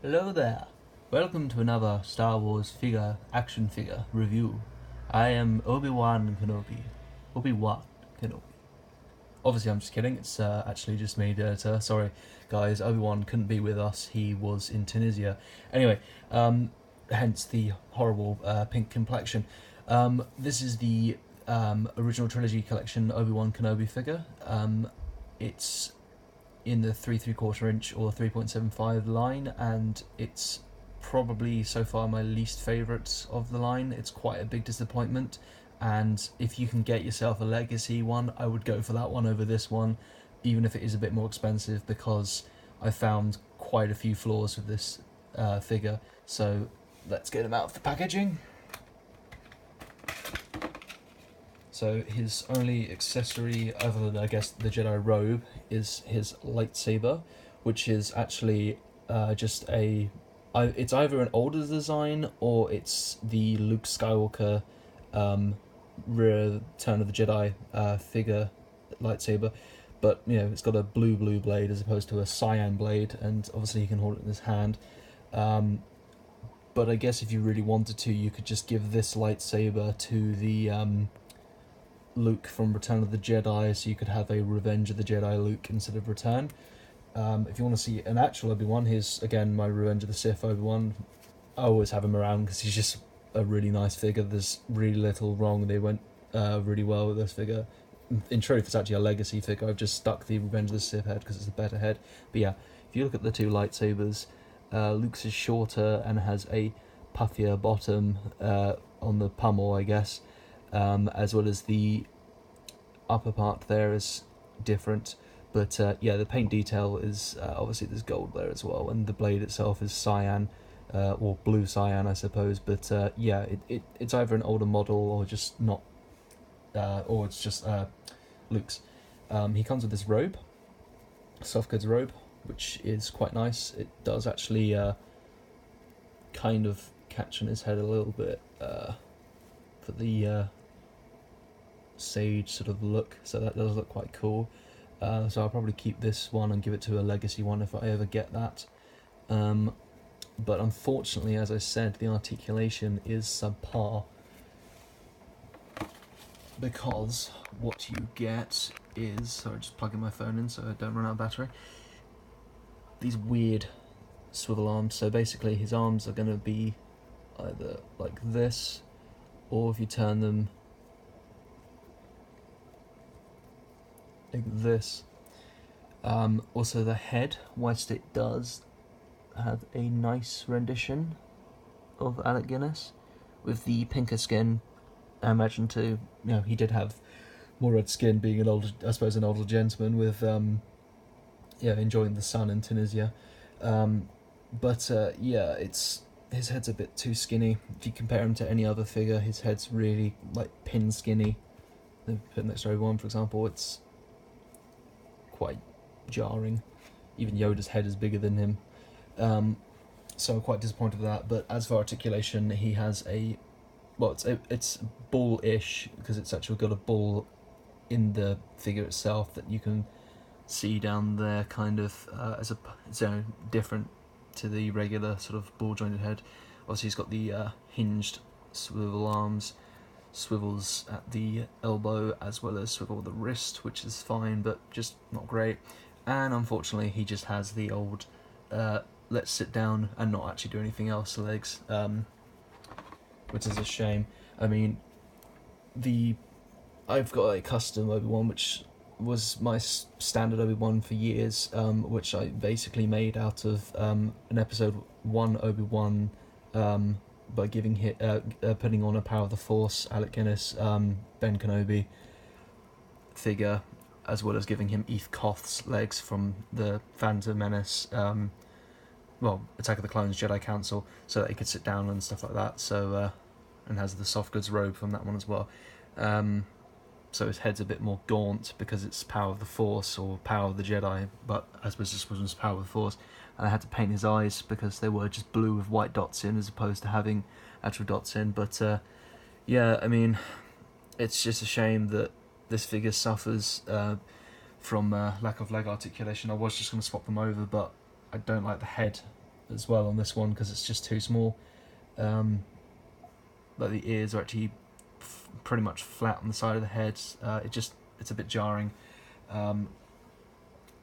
Hello there. Welcome to another Star Wars action figure review. I am Obi-Wan Kenobi. Obi-Wan Kenobi. Obviously, I'm just kidding. It's actually just me, the editor. Sorry, guys. Obi-Wan couldn't be with us. He was in Tunisia. Anyway, hence the horrible pink complexion. This is the original trilogy collection Obi-Wan Kenobi figure. It's in the 3¾ inch or 3.75 line, and it's probably so far my least favourite of the line. It's quite a big disappointment, and if you can get yourself a legacy one, I would go for that one over this one, even if it is a bit more expensive, because I found quite a few flaws with this figure. So let's get him out of the packaging. So his only accessory, other than I guess the Jedi robe, is his lightsaber, which is actually just it's either an older design or it's the Luke Skywalker Return of the Jedi figure lightsaber. But it's got a blue blade as opposed to a cyan blade, and obviously he can hold it in his hand. But I guess if you really wanted to, you could just give this lightsaber to the Luke from Return of the Jedi, so you could have a Revenge of the Jedi Luke instead of Return. If you want to see an actual Obi-Wan, here's again my Revenge of the Sith Obi-Wan. I always have him around because he's just a really nice figure. There's really little wrong. They went really well with this figure. In truth, it's actually a legacy figure. I've just stuck the Revenge of the Sith head because it's a better head. But yeah, if you look at the two lightsabers, Luke's is shorter and has a puffier bottom on the pommel, I guess. As well as the upper part there is different, but yeah, the paint detail is obviously there's gold there as well, and the blade itself is cyan, or blue cyan, I suppose. But yeah, it's either an older model or just not, or it's just Luke's. He comes with this robe, soft goods robe, which is quite nice. It does actually kind of catch on his head a little bit for the sage sort of look, so that does look quite cool. So I'll probably keep this one and give it to a legacy one if I ever get that. But unfortunately, as I said, the articulation is subpar, because what you get is, sorry, just plugging my phone in so I don't run out of battery, these weird swivel arms. So basically his arms are going to be either like this, or if you turn them like this. Also the head, whilst it does have a nice rendition of Alec Guinness with the pinker skin, I imagine too. He did have more red skin, being an older, I suppose, an older gentleman with enjoying the sun in Tunisia. But yeah, it's his head's a bit too skinny. If you compare him to any other figure, his head's really like pin skinny. Put next to Obi-Wan, for example, it's quite jarring. Even Yoda's head is bigger than him. So I'm quite disappointed with that. But as for articulation, he has it's bull-ish, because it's actually got a bull in the figure itself that you can see down there, kind of as a different to the regular sort of ball-jointed head. Obviously, he's got the hinged swivel arms, swivels at the elbow, as well as swivel the wrist, which is fine, but just not great. And unfortunately, he just has the old let's sit down and not actually do anything else legs, which is a shame. I mean, I've got a custom Obi-Wan, which was my standard Obi-Wan for years, which I basically made out of an episode 1 Obi-Wan, by putting on a Power of the Force Alec Guinness Ben Kenobi figure, as well as giving him Eth Koth's legs from the Phantom Menace, Attack of the Clones Jedi Council, so that he could sit down and stuff like that. So and has the soft goods robe from that one as well. So his head's a bit more gaunt because it's Power of the Force or Power of the Jedi, but I suppose this was Power of the Force. And I had to paint his eyes because they were just blue with white dots in, as opposed to having actual dots in. But yeah, I mean, it's just a shame that this figure suffers from lack of leg articulation. I was just going to swap them over, but I don't like the head as well on this one because it's just too small. Like the ears are actually pretty much flat on the side of the head. It's a bit jarring.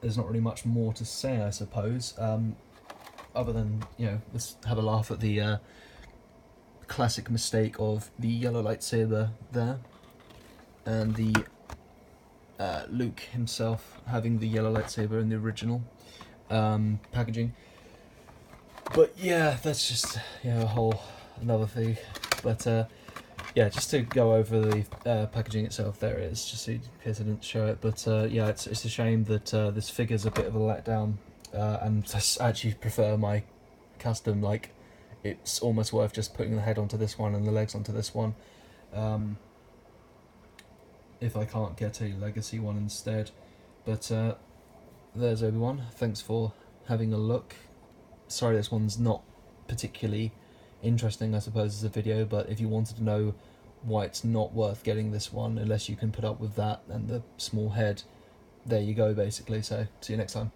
There's not really much more to say, I suppose, other than, let's have a laugh at the classic mistake of the yellow lightsaber there, and the Luke himself having the yellow lightsaber in the original packaging. But yeah, that's just a whole another thing. But yeah, just to go over the packaging itself, there it is, just in case I didn't show it. But yeah, it's a shame that this figure's a bit of a letdown, and I actually prefer my custom. Like, it's almost worth just putting the head onto this one and the legs onto this one, if I can't get a legacy one instead. But there's Obi-Wan. Thanks for having a look. Sorry this one's not particularly interesting, I suppose, as a video, but if you wanted to know why it's not worth getting this one unless you can put up with that and the small head, there you go basically. So see you next time.